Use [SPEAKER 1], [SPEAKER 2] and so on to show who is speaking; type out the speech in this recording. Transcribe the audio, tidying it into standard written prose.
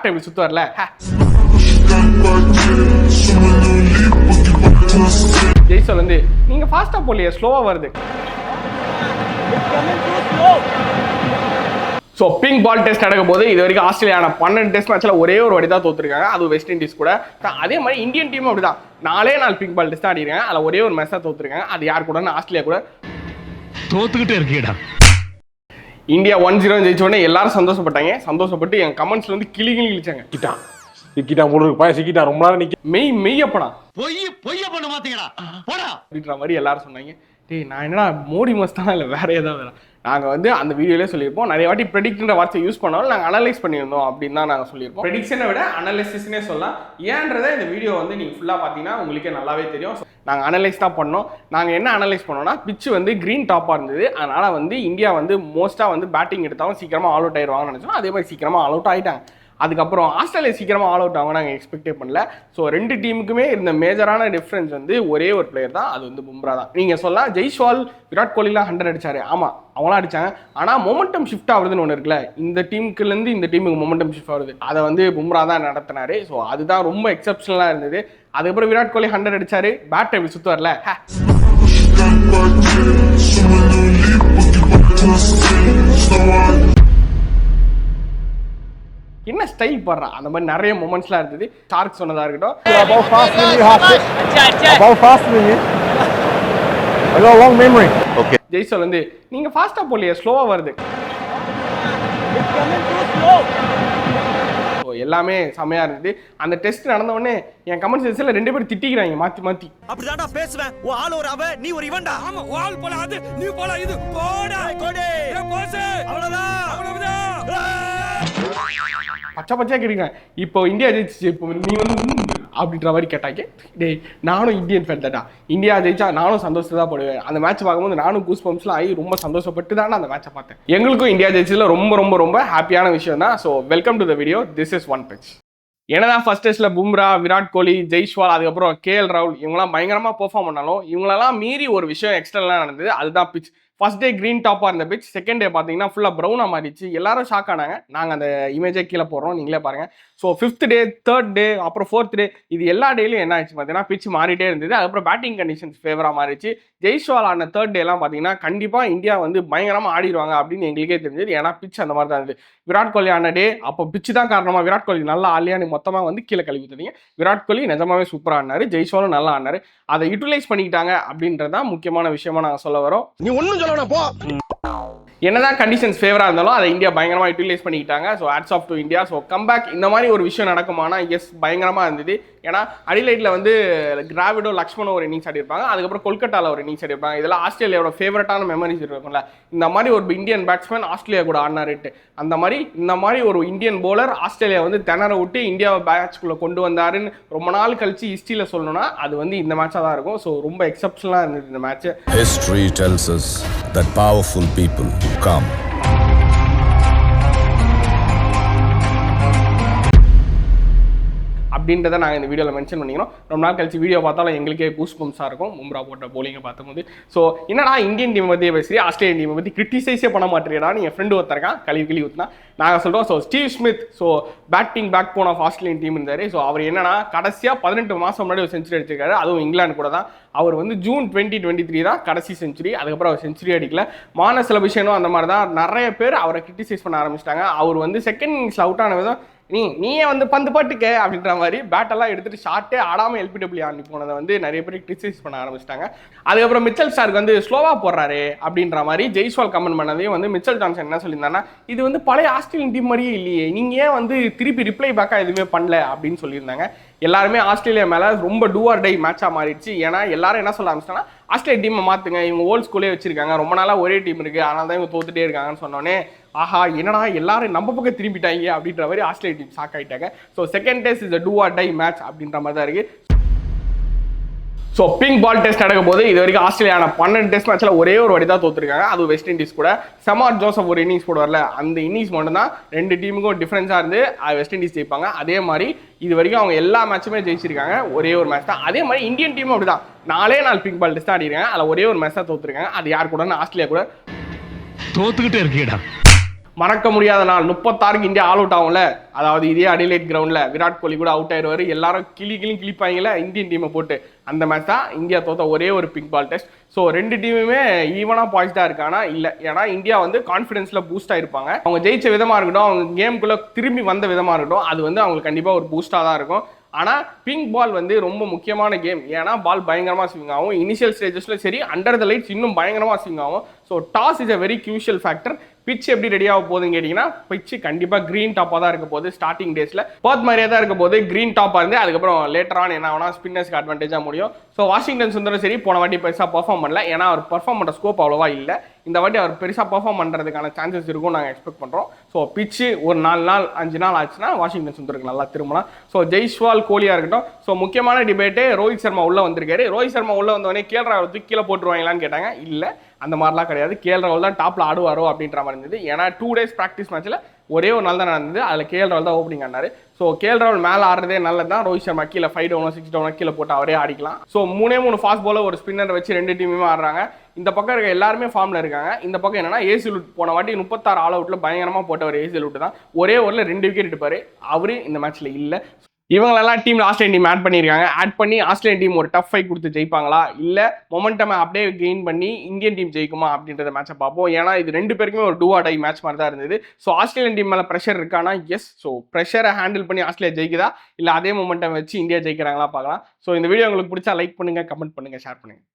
[SPEAKER 1] இப்படி சுத்து வரல. ஜெய்சோல் வந்து நீங்க ஃபாஸ்டா போலியே, ஸ்லோவா வருது. ஸோ பிங்க் பால் டெஸ்ட் நடக்கும் போது இது வரைக்கும் ஆஸ்திரேலியான 12 டெஸ்ட் மேட்ச்ல ஒரே ஒரு வாட்டி தான் தோத்துருக்காங்க, அது வெஸ்ட் இண்டீஸ் கூட. அதே மாதிரி இந்தியன் டீமும் அப்படிதான் 4 பிங்க் பால் டெஸ்ட் ஆடிருக்காங்க, அதில் ஒரே ஒரு மேட்ச் தான் தோத்துருக்காங்க. அது யார் கூட? ஆஸ்திரேலியா கூட.
[SPEAKER 2] தோத்துக்கிட்டே இருக்கீடா.
[SPEAKER 1] இந்தியா 1-0 ஜெயிச்ச உடனே எல்லாரும் சந்தோஷப்பட்டு என் கமெண்ட்ஸ்ல வந்து கிளி கிழிச்சாங்க.
[SPEAKER 3] சிக்கிட்டான் போல இருக்கு, சிக்கிட்டான் ரொம்ப நேரம் நிக்க
[SPEAKER 1] மெய்யப்பனா
[SPEAKER 2] பொய்ய பண்ண மாட்டீங்கடா போடா
[SPEAKER 1] அப்படின்ற மாதிரி எல்லாரும் சொன்னாங்க. டேய் நான் என்னடா மோடி மஸ்தானா இல்லை வேற ஏதாவது. நாங்கள் வந்து அந்த வீடியோலேயே சொல்லியிருப்போம், நிறைய வாட்டி ப்ரெடிக்ட்ன்ற வார்த்தை யூஸ் பண்ணாலும் நாங்கள் அனலைஸ் பண்ணியிருந்தோம் அப்படின்னு தான் நாங்கள் சொல்லியிருப்போம். ப்ரெடிக்ஷனை விட அனலைசிஸ்னே சொல்லலாம். ஏன்றதை இந்த வீடியோ வந்து நீங்கள் ஃபுல்லாக பார்த்தீங்கன்னா உங்களுக்கே நல்லாவே தெரியும். நாங்கள் அனலைஸ் தான் பண்ணோம். நாங்கள் என்ன அனலைஸ் பண்ணோம்னா, பிச்சு வந்து க்ரீன் டாப்பாக இருந்தது, அதனால் வந்து இந்தியா வந்து மோஸ்ட்டாக வந்து பேட்டிங் எடுத்தாலும் சீக்கிரமாக ஆல் அவுட் ஆயிடுவாங்கன்னு நினச்சோம். அதே மாதிரி சீக்கிரமாக ஆல் அவுட் ஆகிட்டாங்க. அதுக்கப்புறம் ஆஸ்திரேலியா சீக்கிரமாக ஆல் அவுட் ஆகும் நாங்கள் எக்ஸ்பெக்டே பண்ணல. ஸோ 2 டீமுக்குமே இருந்த மேஜரான டிஃப்ரென்ஸ் வந்து ஒரே ஒரு பிளேயர் தான், அது வந்து பும்ரா தான். நீங்கள் சொல்லலாம் ஜெய்ஸ்வால் விராட் கோலிலாம் 100 அடிச்சாரு, ஆமாம் அவங்களாம் அடிச்சாங்க. ஆனால் மொமெண்டம் ஷிஃப்ட் ஆகுதுன்னு ஒன்று இருக்குல்ல, இந்த டீமுக்குலேருந்து இந்த டீமுக்கு மொமெண்டம் ஷிஃப்ட் ஆகுது, அதை வந்து பும்ரா தான் நடத்தினாரு. ஸோ அதுதான் ரொம்ப எக்ஸப்ஷனலாக இருந்தது. அதுக்கப்புறம் விராட் கோலி 100 அடிச்சாரு, பேட் எப்படி சுற்று வரல. என்ன ஸ்டைல் பண்றான், அந்த மாதிரி நிறைய மொமெண்ட்ஸ்லாம் இருந்தது. ஷார்க் சொன்னதா இருக்கட்டும், ஜெய்சோல் வந்து நீங்க ஃபாஸ்டா போலியே, ஸ்லோவா வருது. எல்லாமே செமையா இருந்தது. அந்த டெஸ்ட் நடந்த உடனே என் கமெண்ட் செக்ஷன்ல 2 பேர் திட்டிக்கிறாங்க மாத்தி.
[SPEAKER 4] அப்படிதான்டா பேசுவேன். ஓ ஆள் ஒரு அவ, நீ ஒரு இவன்டா. ஆமா, ஓ ஆள் போல அது, நீ போல இது. போடா கோடி ஏ போஸ், அவ்வளவுதான்.
[SPEAKER 1] பச்சையா கேட்குறீங்க. இப்போ இந்தியா ஜெயிச்சு, இப்போ நீ வந்து அப்படின்ற மாதிரி கேட்டாங்க. டேய் நானும் இந்தியன் ஃபேன் தான்டா, இந்தியா ஜெயிச்சா நானும் சந்தோஷத்தை தான் படுவேன். அந்த மேட்ச் பார்க்கும்போது நானும் கூஸ் பம்ப்ஸ்லாம் ஆகி ரொம்ப சந்தோஷப்பட்டு தானே அந்த மேட்சை பார்த்தேன். எங்களுக்கும் இந்தியா ஜெயிச்சதுல ரொம்ப ரொம்ப ரொம்ப ஹாப்பியான விஷயம் தான். So welcome to the video, this is one pitch. என்னதான் ஃபர்ஸ்ட் டெஸ்ட்ல பும்ரா, விராட் கோலி, ஜெய்ஸ்வால், அதுக்கப்புறம் கேஎல் ராகுல் இவங்களாம் பயங்கரமா பெர்ஃபார்ம் பண்ணாலும் இவங்களெல்லாம் மீறி ஒரு விஷயம் எக்ஸ்டர்னலாக நடந்தது, அதுதான் பிச். ஃபர்ஸ்ட் டே க்ரீன் டாப்பாக இருந்த பிச், செகண்ட் டே பார்த்தீங்கன்னா ஃபுல்லாக ப்ரௌனாக மாறிடுச்சு. எல்லாரும் ஷாக் ஆனாங்க. நாங்கள் அந்த இமேஜை கீழே போடுறோம், நீங்களே பாருங்க. ஸோ 5th டே, 3rd டே, அப்புறம் 4th டே, இது எல்லா டேலையும் என்ன ஆச்சு பார்த்தீங்கன்னா பிச் மாறிட்டே இருந்தது. அதுக்கப்புறம் பேட்டிங் கண்டிஷன்ஸ் ஃபேவராக மாறிச்சு. ஜெய்ஸ்வால் ஆன 3rd டேலாம் பார்த்தீங்கன்னா கண்டிப்பாக இந்தியா வந்து பயங்கரமாக ஆடிடுவாங்க அப்படின்னு எங்களுக்கே தெரிஞ்சது. ஏன்னா பிச் அந்த மாதிரி தான் இருந்தது. விராட் கோலி ஆன டே அப்போ பிச்சு தான் காரணமாக, விராட் கோலி நல்லா ஆலியான்னு மொத்தமாக வந்து கீழே கழுவி தந்தீங்க. விராட் கோலி நிஜமாவே சூப்பராக ஆனார், ஜெய்ஸ்வாலும் நல்லா ஆனார். அதை யூட்டிலைஸ் பண்ணிக்கிட்டாங்க அப்படின்றதான் முக்கியமான விஷயமா நாங்கள் சொல்ல வரோம்.
[SPEAKER 4] நீ ஒன்றும் சொல்லணும் போ.
[SPEAKER 1] என்னதான் கண்டிஷன்ஸ் ஃபேவராக இருந்தாலும் அதை இந்தியா பயங்கரமாக யூட்டிலைஸ் பண்ணிக்கிட்டாங்க. So hats off to India. So comeback இந்த மாதிரி ஒரு விஷயம் நடக்குமானா எஸ், பயங்கரமாக இருந்தது. ஏன்னா அடிலைட்டில் வந்து டிராவிடோ, லக்ஷ்மணோ ஒரு இன்னிங்ஸ் ஆடிருப்பாங்க, அதுக்கப்புறம் கொல்கட்டாவில் ஒரு இன்னிங்ஸ் ஆடிருப்பாங்க. இதெல்லாம் ஆஸ்திரேலியாவோட ஃபேவரட்டான மெமரிஸ் இருக்கும்ல. இந்த மாதிரி ஒரு இந்தியன் பேட்ஸ்மேன் ஆஸ்திரேலியா கூட ஆடினாருட்டு, அந்த மாதிரி இந்த மாதிரி ஒரு இந்தியன் போலர் ஆஸ்திரேலியா வந்து திணற விட்டு இந்தியாவை பேட்ச்குள்ளே கொண்டு வந்தாருன்னு ரொம்ப நாள் கழிச்சு ஹிஸ்ட்ரியில் சொல்லணும்னா அது வந்து இந்த மேட்சாக தான் இருக்கும். ஸோ ரொம்ப எக்ஸப்ஷனலாக இருந்தது இந்த match.
[SPEAKER 5] History tells us that powerful people come.
[SPEAKER 1] அப்படின்றத நாங்கள் இந்த வீடியோவில் மென்ஷன் பண்ணிக்கிறோம். ரொம்ப நாள் கழிச்சு வீடியோ பார்த்தாலும் எங்களுக்கே கூஸ் பம்ப்ஸாக இருக்கும் பும்ரா போட்ட போலிங்கை பார்க்கும்போது. ஸோ என்னடா இந்தியன் டீம் பற்றியே பேசுகிறீ, ஆஸ்திரேலியன் டீமை பற்றி கிரிட்டிசைஸே பண்ண மாட்டேங்கிறான்னு என் ஃப்ரெண்டு ஒருத்தருக்கான் கழுவி ஊற்றினா நாங்கள் சொல்கிறோம். So Steve Smith, so batting backbone of Australian team இருந்தார். ஸோ அவர் என்னன்னா கடைசியாக 18 மாதம் முன்னாடி ஒரு செஞ்சுரி அடிச்சிருக்காரு, அதுவும் இங்கிலாந்து கூட தான். அவர் வந்து ஜூன் 2023 தான் கடைசி செஞ்சுரி, அதுக்கப்புறம் அவர் செஞ்சுரி அடிக்கல. மானஸ் அபிஷேகம் அந்த மாதிரி தான் நிறைய பேர் அவரை கிரிட்டிசைஸ் பண்ண ஆரம்பிச்சிட்டாங்க. அவர் வந்து செகண்ட் இன்னிங்ஸில் அவுட் ஆன விதம், நீயே வந்து பந்து பாட்டுக்க அப்படின்ற மாதிரி பேட்டெல்லாம் எடுத்துட்டு ஷார்ட்டே ஆடாமல் எல்பிடபிள்யூ ஆடி போனதை வந்து நிறைய பேர் கிரிட்டிசைஸ் பண்ண ஆரம்பிச்சிட்டாங்க. அதுக்கப்புறம் மிச்சல் ஸ்டார்க் வந்து ஸ்லோவா போடுறாரு அப்படின்ற மாதிரி ஜெய்ஸ்வால் கமெண்ட் பண்ணதையும் வந்து மிச்சல் ஜான்சன் என்ன சொல்லியிருந்தாங்கன்னா, இது வந்து பழைய ஆஸ்திரேலியன் டீம் மாதிரியே இல்லையே, நீங்க ஏன் வந்து திருப்பி ரிப்ளை பேக்காக எதுவுமே பண்ணல அப்படின்னு சொல்லியிருந்தாங்க. எல்லாருமே ஆஸ்திரேலியா மேலே ரொம்ப டூ ஆர் டை மேட்சாக மாறிடுச்சு. ஏன்னா எல்லாரும் என்ன சொல்ல ஆரம்பிச்சிட்டாங்கன்னா, ஆஸ்திரேலியா டீமை மாற்றுங்க, இவங்க ஓல்ட் ஸ்கூலே வச்சிருக்காங்க, ரொம்ப நாளாக ஒரே டீம் இருக்குது, அதனால தான் இவங்க தோத்துட்டே இருக்காங்கன்னு சொன்னோன்னே ஆஹா என்னடா எல்லாரும் நம்ம பக்கம் திரும்பிட்டாங்க அப்படின்ற மாதிரி ஆஸ்திரேலியா டீம் ஷாக் ஆகிட்டாங்க. So second test is do or die match அப்படின்ற மாதிரி தான் இருக்குது. ஸோ பிங்க் பால் டெஸ்ட் நடக்கும் போது இது வரைக்கும் ஆஸ்திரேலியான 12 டெஸ்ட் மேட்ச்ல ஒரே ஒரு வாட்டி தான் தோத்துருக்காங்க, அது வெஸ்ட் இண்டீஸ் கூட. சமார் ஜோசப் ஒரு இன்னிங்ஸ் போடுவார்ல, அந்த இன்னிங்ஸ் மட்டும் தான் 2 டீமுக்கும் டிஃபரன்ஸாக இருந்து வெஸ்ட் இண்டீஸ் ஜெயிப்பாங்க. அதே மாதிரி இது வரைக்கும் அவங்க எல்லா மேட்சுமே ஜெயிச்சிருக்காங்க, ஒரே ஒரு மேட்ச் தான். அதே மாதிரி இந்தியன் டீமும் அப்படிதான் 4 பிங்க் பால் டெஸ்ட் ஆடிருக்காங்க, அதில் ஒரே ஒரு மேட்ச் தான் தோத்துருக்காங்க, அது யார் கூட? ஆஸ்திரேலியா கூட.
[SPEAKER 2] தோத்துக்கிட்டே இருக்கீடா.
[SPEAKER 1] மறக்க முடியாத நாள் 36க்கு இந்தியா ஆல் அவுட் ஆகும்ல, அதாவது இதே அடிலைட் கிரவுண்டில் விராட் கோலி கூட அவுட் ஆயிடுவார், எல்லாரும் கிளிப்பாங்களே இந்தியன் டீமை போட்டு. அந்த மேட்ச் தான் இந்தியா தோத்த ஒரே ஒரு பிங்க் பால் டெஸ்ட். ஸோ ரெண்டு டீமுமே ஈவனாக பாய்ஸ்டாக இருக்கானா இல்லை, ஏன்னா இந்தியா வந்து கான்ஃபிடன்ஸில் பூஸ்ட் ஆயிருப்பாங்க. அவங்க ஜெயிச்ச விதமாக இருக்கட்டும், அவங்க கேமுக்குள்ளே திரும்பி வந்த விதமாக இருக்கட்டும், அது வந்து அவங்களுக்கு கண்டிப்பாக ஒரு பூஸ்டாக தான் இருக்கும். ஆனால் பிங்க் பால் வந்து ரொம்ப முக்கியமான கேம், ஏன்னா பால் பயங்கரமாக ஸ்விங் ஆகும். இனிஷியல் ஸ்டேஜஸில் சரி, அண்டர் த லைட்ஸ் இன்னும் பயங்கரமாக ஸ்விங் ஆகும். So toss is a very crucial factor. Pitch எப்படி ரெடி ஆக போகுதுன்னு கேட்டிங்கன்னா, பிச்சு கண்டிப்பாக க்ரீன் டாப்பாக தான் இருக்க போகுது. ஸ்டார்டிங் டேஸில் பர்த் மாதிரியே தான் இருக்க போகுது, க்ரீன் டாப்பாக இருந்து அதுக்கப்புறம் லேட்டர் ஆன் என்ன ஆகுனா ஸ்பின்னர்ஸ்க்கு அட்வான்டேஜாக முடியும். ஸோ வாஷிங்டன் சுந்தரும் சரி போன வாட்டி பெருசாக பர்ஃபார்ம் பண்ணல, ஏன்னா அவர் பர்ஃபார்ம் பண்ணுற ஸ்கோப் அவ்வளோவா இல்லை. இந்த வாட்டி அவர் பெருசாக பர்ஃபார்ம் பண்ணுறதுக்கான சான்சஸ் இருக்கும் நாங்கள் எக்ஸ்பெக்ட் பண்ணுறோம். ஸோ பிச்சு ஒரு 4 நாள் 5 நாள் ஆச்சுன்னா வாஷிங்டன் சுந்தருக்கு நல்லா திரும்பலாம். ஸோ ஜெய்ஸ்வால் கோலியாக இருக்கட்டும். ஸோ முக்கியமான டிபேட்டு ரோஹித் சர்மா உள்ளே வந்திருக்காரு. ரோஹித் சர்மா உள்ளே வந்தவொடனே கேஎல் ராகுல் தூக்கி கீழே போட்டுருவாங்களான்னு கேட்டாங்க. இல்லை, அந்த மாதிரிலாம் கிடையாது. கேஎல் ராகுல் தான் டாப்பில் ஆடுவாரோ அப்படின்ற மாதிரி இருந்தது. ஏன்னா 2 days ப்ராக்டிஸ் மேட்ச்சில் ஒரே ஒரு நாள் தான் நடந்தது, அதில் கேஎல் ராகுல் தான் ஓப்பனிங் ஆனார். ஸோ கேஎல் ராகுல் மேலே ஆடுறதே நல்லது தான். ரோஹித் சர்மா கீழே 5 டவுனோ 6 டவுனோ கீழே போட்டு அவரே ஆடிக்கலாம். ஸோ 3 ஃபாஸ்ட் பாலர் ஒரு ஸ்பின்னர் வச்சு 2 டீமுமே ஆடுறாங்க. இந்த பக்கம் இருக்க எல்லாருமே ஃபார்மில் இருக்காங்க. இந்த பக்கம் என்னன்னா ஏசி லூட் போன வாட்டி 36 ஆல் அவுட்டில் பயங்கரமாக போட்டவர் ஏசி லூட் தான். ஒரே ஓவரில் 2 விக்கெட் எடுப்பார். அவரு இந்த மேட்ச்சில் இல்லை. இவங்களெல்லாம் டீமில் ஆஸ்திரேலியன் டீம் ஆட் பண்ணியிருக்காங்க. ஆட் பண்ணி ஆஸ்திரேலியன் டீம் ஒரு டஃப் ஃபைட் கொடுத்து ஜெயிப்பாங்களா, இல்லை மொமெண்டம் அப்படியே கெயின் பண்ணி இந்தியன் டீம் ஜெயிக்குமா அப்படின்றத மேட்சை பார்ப்போம். ஏன்னா இது 2 பேருக்குமே ஒரு டூ ஆர் டை மேட்ச் மாதிரி தான் இருந்தது. ஸோ ஆஸ்திரேலியன் டீம் மேலே ப்ரெஷர் இருக்கானா? எஸ். ஸோ ப்ரெஷரை ஹேண்டில் பண்ணி ஆஸ்திரேலியா ஜெயிக்குதா, இல்லை அதே மொமெண்டம் வச்சு இந்தியா ஜெயிக்கிறாங்களா பார்க்கலாம். ஸோ இந்த வீடியோ உங்களுக்கு பிடிச்சா லைக் பண்ணுங்கள், கமெண்ட் பண்ணுங்கள், ஷேர் பண்ணுங்கள்.